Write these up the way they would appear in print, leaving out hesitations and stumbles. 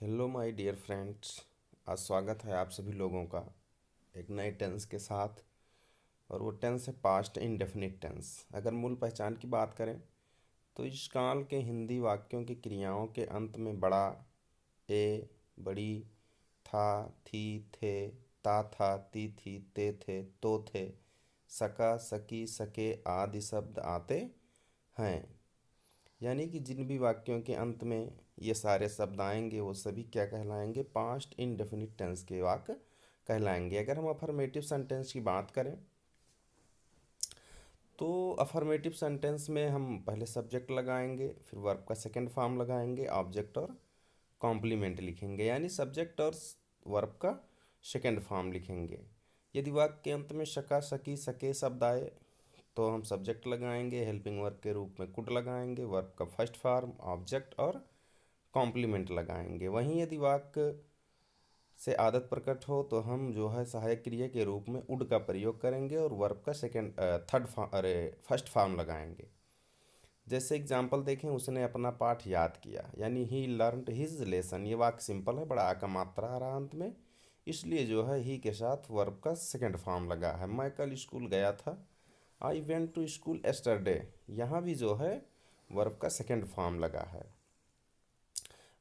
Hello my dear friends. आज स्वागत है आप सभी लोगों का एक नए टेंस के साथ। और वो टेंस है पास्ट इंडेफिनिट टेंस। अगर मूल पहचान की बात करें तो इस काल के हिंदी वाक्यों की क्रियाओं के अंत में बड़ा, ए, बड़ी, था, थी, थे, ता था, ती थी, ते थे, तो थे, सका, सकी, सके आदि शब्द आते हैं। यानी कि जिन भी वाक्यों के अंत में ये सारे शब्द आएंगे वो सभी क्या कहलाएंगे? पास्ट इंडेफिनिट टेंस के वाक्य कहलाएंगे। अगर हम अफर्मेटिव सेंटेंस की बात करें तो अफर्मेटिव सेंटेंस में हम पहले सब्जेक्ट लगाएंगे, फिर वर्ब का सेकंड फॉर्म लगाएंगे, ऑब्जेक्ट और कॉम्प्लीमेंट लिखेंगे। यानी सब्जेक्ट और वर्ब का सेकंड फॉर्म लिखेंगे। यदि वाक्य के अंत में शका, सकी, सके शब्द आए तो हम सब्जेक्ट लगाएंगे, हेल्पिंग वर्ब के रूप में कुड लगाएंगे, वर्ब का फर्स्ट फॉर्म, ऑब्जेक्ट और कॉम्प्लीमेंट लगाएंगे। वहीं यदि वाक्य से आदत प्रकट हो तो हम जो है सहायक क्रिया के रूप में उड का प्रयोग करेंगे और वर्ब का फर्स्ट फॉर्म लगाएंगे। जैसे एग्जाम्पल देखें, उसने अपना पाठ याद किया, यानी ही लर्नड हिज लेसन। ये वाक्य सिंपल है, बड़ा आ का मात्रा आ रहा अंत में, इसलिए जो है ही के साथ वर्ब का सेकंड फॉर्म लगा है। मैं कल स्कूल गया था, I went to school yesterday. यहाँ भी जो है वर्ब का सेकंड फॉर्म लगा है।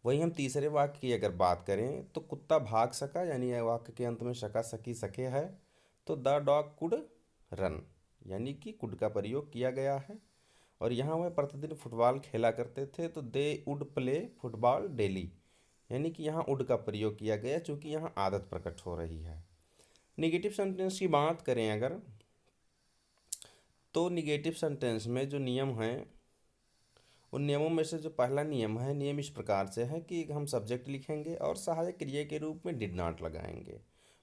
वहीं हम तीसरे वाक्य की अगर बात करें तो कुत्ता भाग सका, यानी यह वाक्य के अंत में सका, सकी, सके है तो द डॉग कुड रन, यानी कि कुड का प्रयोग किया गया है। और यहाँ वह प्रतिदिन फुटबॉल खेला करते थे तो they would play football daily, यानी कि यहाँ वुड का प्रयोग किया गया चूँकि यहाँ आदत प्रकट हो रही है। निगेटिव सेंटेंस की बात करें अगर तो निगेटिव सेंटेंस में जो नियम हैं उन नियमों में से जो पहला नियम है, नियम इस प्रकार से है कि हम सब्जेक्ट लिखेंगे और सहायक क्रिया के रूप में डिड नॉट लगाएंगे,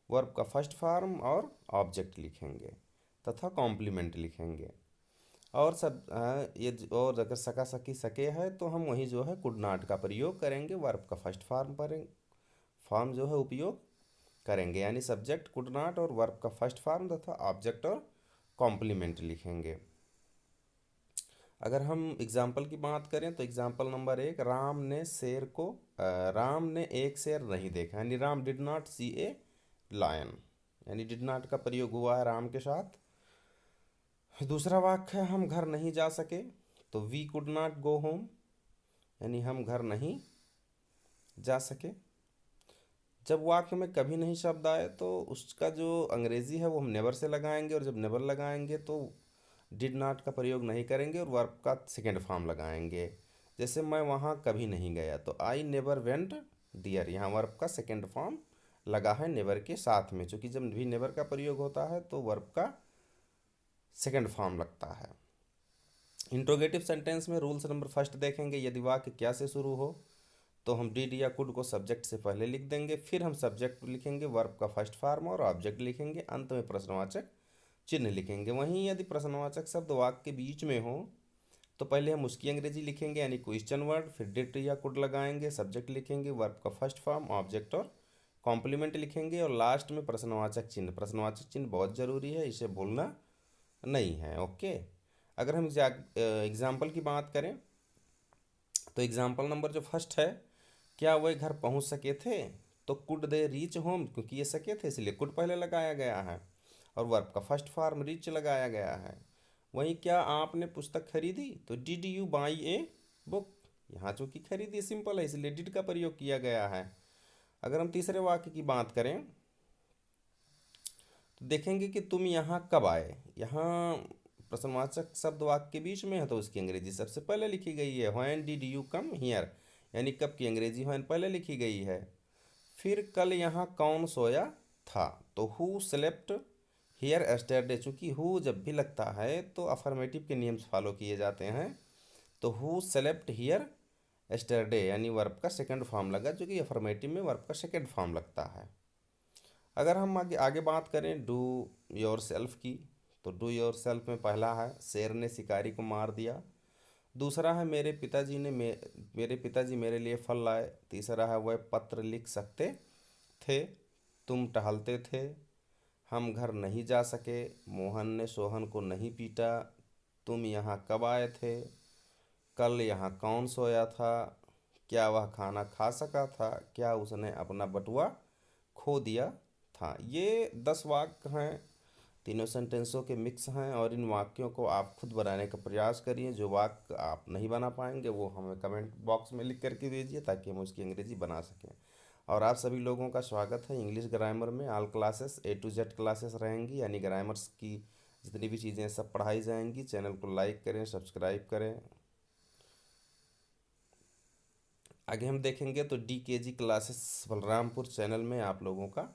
वर्ब का फर्स्ट फॉर्म और ऑब्जेक्ट लिखेंगे तथा कॉम्प्लीमेंट लिखेंगे। और और अगर सका, सकी, सके है तो हम वही जो है कुड नॉट का प्रयोग करेंगे, वर्ब का फर्स्ट फॉर्म जो है उपयोग करेंगे, यानी सब्जेक्ट कुड नॉट और वर्ब का फर्स्ट फॉर्म तथा ऑब्जेक्ट और कॉम्प्लीमेंट लिखेंगे। अगर हम एग्जाम्पल की बात करें तो एग्जाम्पल नंबर 1, राम ने एक शेर नहीं देखा, यानी Ram did not see a lion, यानी डिड नॉट का प्रयोग हुआ है राम के साथ। दूसरा वाक्य है हम घर नहीं जा सके, तो we could not go home, यानी हम घर नहीं जा सके। जब वाक्य में कभी नहीं शब्द आए तो उसका जो अंग्रेजी है वो हम नेवर से लगाएंगे, और जब नेवर लगाएंगे तो डिड नॉट का प्रयोग नहीं करेंगे और वर्ब का सेकेंड फॉर्म लगाएंगे। जैसे मैं वहाँ कभी नहीं गया तो आई नेवर वेंट दियर, यहाँ वर्ब का सेकेंड फॉर्म लगा है नेवर के साथ में, चूँकि जब भी नेवर का प्रयोग होता है तो वर्ब का सेकेंड फॉर्म लगता है। इंट्रोगेटिव सेंटेंस में रूल्स नंबर फर्स्ट देखेंगे, यदि वाक्य क्या से शुरू हो तो हम डिड या कुड को सब्जेक्ट से पहले लिख देंगे, फिर हम सब्जेक्ट लिखेंगे, वर्ब का फर्स्ट फॉर्म और ऑब्जेक्ट लिखेंगे, अंत में प्रश्नवाचक चिन्ह लिखेंगे। वहीं यदि प्रश्नवाचक शब्द वाक्य के बीच में हो तो पहले हम उसकी अंग्रेजी लिखेंगे, यानी क्वेश्चन वर्ड, फिर डिड या कुड लगाएंगे, सब्जेक्ट लिखेंगे, वर्ब का फर्स्ट फॉर्म, ऑब्जेक्ट और कॉम्प्लीमेंट लिखेंगे, और लास्ट में प्रश्नवाचक चिन्ह। प्रश्नवाचक चिन्ह बहुत ज़रूरी है, इसे भूलना नहीं है। ओके। अगर हम एग्जाम्पल की बात करें तो एग्जाम्पल नंबर जो फर्स्ट है, क्या वह घर पहुंच सके थे, तो कुड दे रीच होम, क्योंकि ये सके थे इसलिए कुड पहले लगाया गया है और वर्ब का फर्स्ट फॉर्म रीच लगाया गया है। वहीं क्या आपने पुस्तक खरीदी, तो did you by a book, यहाँ चूंकि खरीदी सिंपल है इसलिए डिड का प्रयोग किया गया है। अगर हम तीसरे वाक्य की बात करें तो देखेंगे कि तुम यहाँ कब आए। यहाँ प्रश्नवाचक शब्द वाक्य के बीच में है तो उसकी अंग्रेजी सबसे पहले लिखी गई है, when did you come here, यानी कब की अंग्रेजी व्हेन पहले लिखी गई है। फिर कल यहाँ कौन सोया था, तो हु स्लेप्ट हियर एस्टरडे, चूँकि हु जब भी लगता है तो अफर्मेटिव के नियम फॉलो किए जाते हैं, तो हु स्लेप्ट हियर एस्टरडे, यानी वर्ब का सेकंड फॉर्म लगा, चूँकि अफर्मेटिव में वर्ब का सेकंड फॉर्म लगता है। अगर हम आगे आगे बात करें डू योर सेल्फ की, तो डू योर सेल्फ में पहला है शेर ने शिकारी को मार दिया, दूसरा है मेरे पिताजी मेरे लिए फल लाए, तीसरा है वह पत्र लिख सकते थे, तुम टहलते थे, हम घर नहीं जा सके, मोहन ने सोहन को नहीं पीटा, तुम यहाँ कब आए थे, कल यहाँ कौन सोया था, क्या वह खाना खा सका था, क्या उसने अपना बटुआ खो दिया था। ये 10 वाक्य हैं, तीनों सेंटेंसों के मिक्स हैं, और इन वाक्यों को आप खुद बनाने का प्रयास करिए। जो वाक्य आप नहीं बना पाएंगे वो हमें कमेंट बॉक्स में लिख करके भेजिए, ताकि हम उसकी अंग्रेजी बना सकें। और आप सभी लोगों का स्वागत है इंग्लिश ग्रामर में। All classes A to Z classes रहेंगी, यानी ग्रामर्स की जितनी भी चीज़ें सब पढ़ाई जाएंगी। चैनल को लाइक करें, सब्सक्राइब करें। आगे हम देखेंगे तो DKG क्लासेस बलरामपुर चैनल में आप लोगों का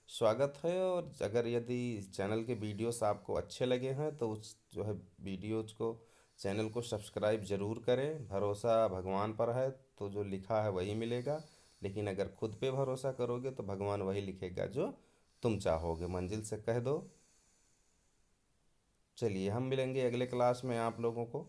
स्वागत है। और अगर यदि चैनल के वीडियोस आपको अच्छे लगे हैं तो उस जो है वीडियोज को, चैनल को सब्सक्राइब ज़रूर करें। भरोसा भगवान पर है तो जो लिखा है वही मिलेगा, लेकिन अगर खुद पे भरोसा करोगे तो भगवान वही लिखेगा जो तुम चाहोगे। मंजिल से कह दो। चलिए हम मिलेंगे अगले क्लास में आप लोगों को।